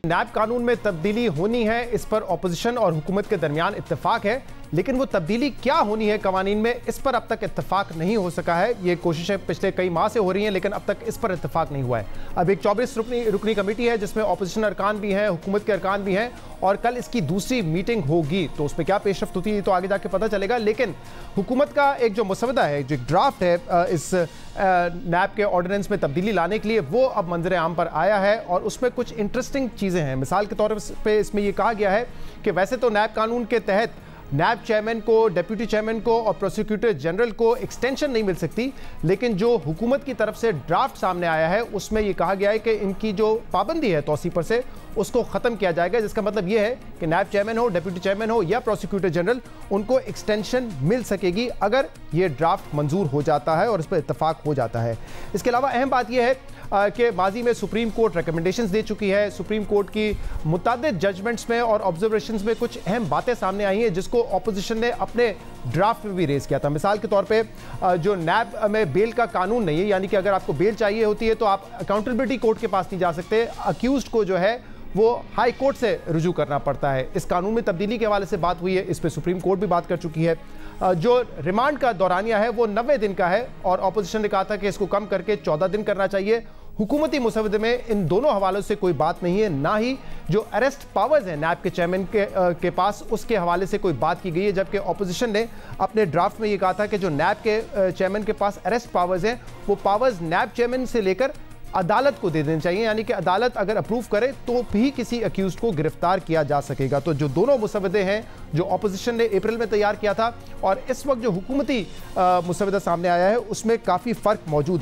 नैब कानून में तब्दीली होनी है, इस पर ऑपोजिशन और हुकूमत के दरमियान इत्तेफाक है, लेकिन वो तब्दीली क्या होनी है कवानीन में, इस पर अब तक इत्तेफाक नहीं हो सका है। ये कोशिशें पिछले कई माह से हो रही हैं, लेकिन अब तक इस पर इत्तेफाक नहीं हुआ है। अब एक 24 रुकनी कमेटी है जिसमें ऑपोजिशन अरकान भी हैं, हुकूमत के अरकान भी हैं, और कल इसकी दूसरी मीटिंग होगी। तो उसमें क्या पेशरफ्त होती है तो आगे जाके पता चलेगा। लेकिन हुकूमत का एक जो मसवदा है, जो ड्राफ्ट है इस नैब के ऑर्डिनेंस में तब्दीली लाने के लिए, वो अब मंजर आम पर आया है और उसमें कुछ इंटरेस्टिंग चीज़ें हैं। मिसाल के तौर पे इसमें यह कहा गया है कि वैसे तो नैब कानून के तहत नैब चेयरमैन को, डिप्टी चेयरमैन को और प्रोसिक्यूटर जनरल को एक्सटेंशन नहीं मिल सकती, लेकिन जो हुकूमत की तरफ से ड्राफ्ट सामने आया है उसमें यह कहा गया है कि इनकी जो पाबंदी है तौसी पर से, उसको ख़त्म किया जाएगा। जिसका मतलब यह है कि नैब चेयरमैन हो, डिप्टी चेयरमैन हो या प्रोसिक्यूटर जनरल, उनको एक्सटेंशन मिल सकेगी अगर ये ड्राफ्ट मंजूर हो जाता है और इस पर इत्तफाक हो जाता है। इसके अलावा अहम बात यह है कि माजी में सुप्रीम कोर्ट रिकमेंडेशंस दे चुकी है। सुप्रीम कोर्ट की मुतादिद जजमेंट्स में और ऑब्जर्वेशंस में कुछ अहम बातें सामने आई हैं जिसको ऑपोजिशन ने अपने ड्राफ्ट में भी रेज किया था। मिसाल के तौर पे जो नैब में बेल का कानून नहीं है, यानी कि अगर आपको बेल चाहिए होती है तो आप अकाउंटेबिलिटी कोर्ट के पास नहीं जा सकते, अक्यूज्ड को जो है वो हाई कोर्ट से रुजू करना पड़ता है। इस कानून में तब्दीली के हवाले से बात हुई है, इस पर सुप्रीम कोर्ट भी बात कर चुकी है। जो रिमांड का दौरानिया है वो 90 दिन का है और ऑपोजिशन ने कहा था कि इसको कम करके 14 दिन करना चाहिए। हुकूमती मुसवदे में इन दोनों हवालों से कोई बात नहीं है, ना ही जो अरेस्ट पावर्स हैं नैब के चेयरमैन के पास, उसके हवाले से कोई बात की गई है। जबकि ऑपोजिशन ने अपने ड्राफ्ट में ये कहा था कि जो नैब के चेयरमैन के पास अरेस्ट पावर्स हैं, वो पावर्स नैब चेयरमैन से लेकर अदालत को दे देनी चाहिए, यानी कि अदालत अगर अप्रूव करे तो भी किसी अक्यूज को गिरफ्तार किया जा सकेगा। तो जो दोनों मुसवदे हैं जो ऑपोजिशन ने अप्रैल में तैयार किया था और इस वक्त जो हुकूमती मुसवदा सामने आया है, उसमें काफ़ी फ़र्क मौजूद है।